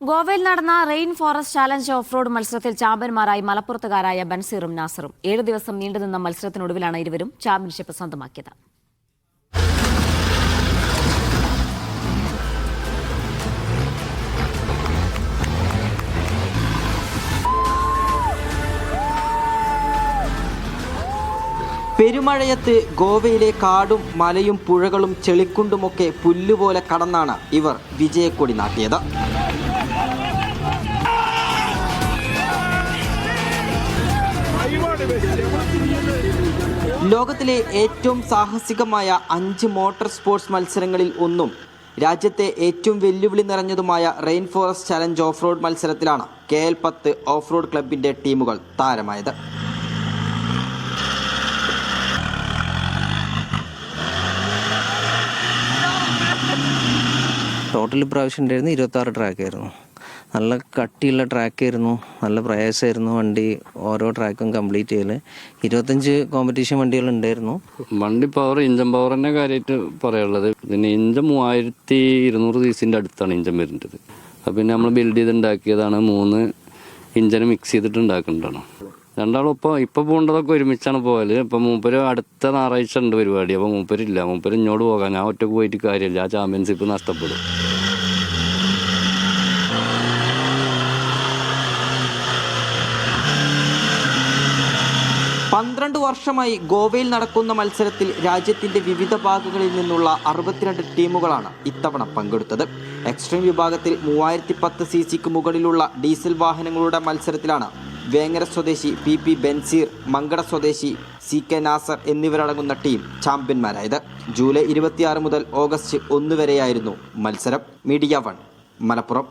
ഗോവയിൽ നടന്ന rain forest challenge off road മത്സരത്തിൽ ചാമ്പ്യന്മാരായി മലപ്പുറത്തുകാരായ ബൻസീറും നാസറും 7 ദിവസം നീണ്ടുനിന്ന മത്സരത്തിനൊടുവിലാണ് ഇരുവരും ചാമ്പ്യൻഷിപ്പ് സ്വന്തമാക്കിയത്. പെരുമഴയത്ത് ഗോവയിലെ കാടും മലയും പുഴകളും ചെളിക്കുണ്ടുമൊക്കെ പുല്ലുപോലെ കടന്നാണ് ഇവർ വിജയക്കൊടി നാട്ടിയത്. ലോകത്തിലെ ഏറ്റവും സാഹസികമായ 5 മോട്ടോർ സ്പോർട്സ് മത്സരങ്ങളിൽ ഒന്നും രാജ്യത്തെ ഏറ്റവും വെല്ലുവിളി നിറഞ്ഞതുമായ rain forest challenge off road മത്സരത്തിലാണ് KL10 ഓഫ് റോഡ് ക്ലബിൻ്റെ ടീമുകൾ താരമായത്. ടോട്ടൽ ഇപ്രാവശ്യം ഉണ്ടായിരുന്നു 26 ട്രാക്കായിരുന്നു. നല്ല കട്ടിയുള്ള ട്രാക്കായിരുന്നു, നല്ല പ്രയാസമായിരുന്നു വണ്ടി ഓരോ ട്രാക്കും കംപ്ലീറ്റ് ചെയ്യൽ. 25 കോമ്പറ്റീഷൻ വണ്ടികൾ ഉണ്ടായിരുന്നു. വണ്ടി പവർ, ഇഞ്ചൻ പവർ തന്നെ കാര്യമായിട്ട് പറയാനുള്ളത്. പിന്നെ ഇഞ്ചൻ 3200 cc അടുത്താണ് ഇഞ്ചൻ വരുന്നത്. അപ്പം പിന്നെ നമ്മൾ ബിൽഡ് ചെയ്ത് ഉണ്ടാക്കിയതാണ്. 3 ഇഞ്ചന് മിക്സ് ചെയ്തിട്ട് ഉണ്ടാക്കേണ്ടതാണ്. രണ്ടാളും ഇപ്പോൾ പോകേണ്ടതൊക്കെ ഒരുമിച്ചാണ് പോകല്. ഇപ്പം മൂപ്പര് അടുത്ത ഞായറാഴ്ച ഉണ്ട് പരിപാടി. അപ്പോൾ മൂപ്പരില്ല, മൂപ്പര് ഇങ്ങോട്ട് പോകാൻ. ഞാൻ ഒറ്റക്ക് പോയിട്ട് കാര്യമില്ല, ആ ചാമ്പ്യൻഷിപ്പ് നഷ്ടപ്പെടും. പന്ത്രണ്ട് വർഷമായി ഗോവയിൽ നടക്കുന്ന മത്സരത്തിൽ രാജ്യത്തിന്റെ വിവിധ ഭാഗങ്ങളിൽ നിന്നുള്ള 62 ടീമുകളാണ് ഇത്തവണ പങ്കെടുത്തത്. എക്സ്ട്രീം വിഭാഗത്തിൽ 3010 cc മുകളിലുള്ള ഡീസൽ വാഹനങ്ങളുടെ മത്സരത്തിലാണ് വേങ്ങര സ്വദേശി PP ബൻസീർ, മങ്കട സ്വദേശി CK നാസർ എന്നിവരടങ്ങുന്ന ടീം ചാമ്പ്യന്മാരായത്. ജൂലൈ 26 മുതൽ ഓഗസ്റ്റ് 1 വരെയായിരുന്നു മത്സരം. മീഡിയ 1 മലപ്പുറം.